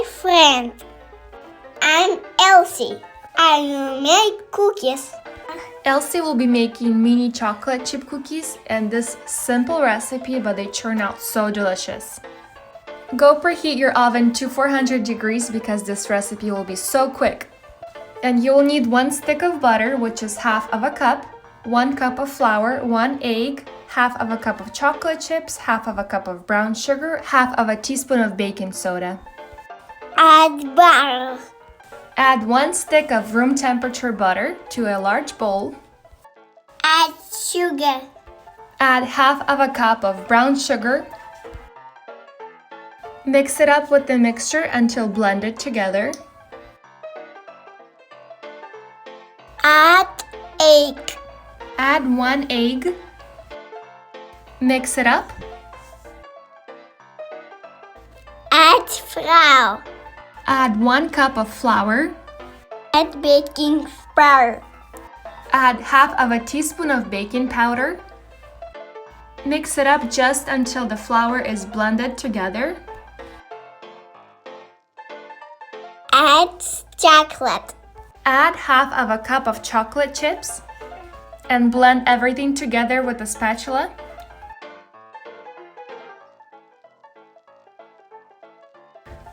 friend. I'm Elsie. I will make cookies. Elsie will be making mini chocolate chip cookies, and this simple recipe, but they turn out so delicious. Go preheat your oven to 400 degrees because this recipe will be so quick. And you will need 1 stick of butter, which is half of a cup, 1 cup of flour, 1 egg, half of a cup of chocolate chips, half of a cup of brown sugar, half of a teaspoon of baking soda. Add butter. Add 1 stick of room temperature butter to a large bowl. Add sugar. Add half of a cup of brown sugar. Mix it up with the mixture until blended together. Add egg. Add 1 egg. Mix it up. Add flour. Add 1 cup of flour. Add baking powder. Add half of a teaspoon of baking powder. Mix it up just until the flour is blended together. Add chocolate. Add half of a cup of chocolate chips and blend everything together with a spatula.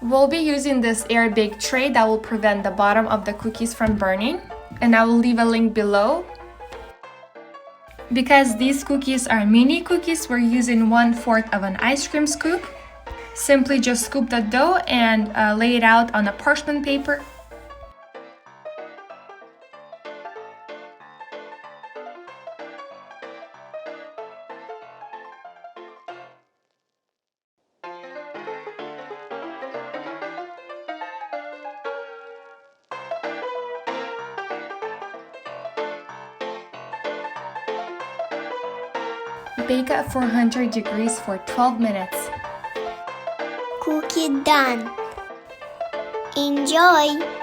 We'll be using this air bake tray that will prevent the bottom of the cookies from burning, and I will leave a link below. Because these cookies are mini cookies, we're using 1/4 of an ice cream scoop. Simply just scoop the dough and lay it out on a parchment paper. Bake at 400 degrees for 12 minutes. Cookie done. Enjoy.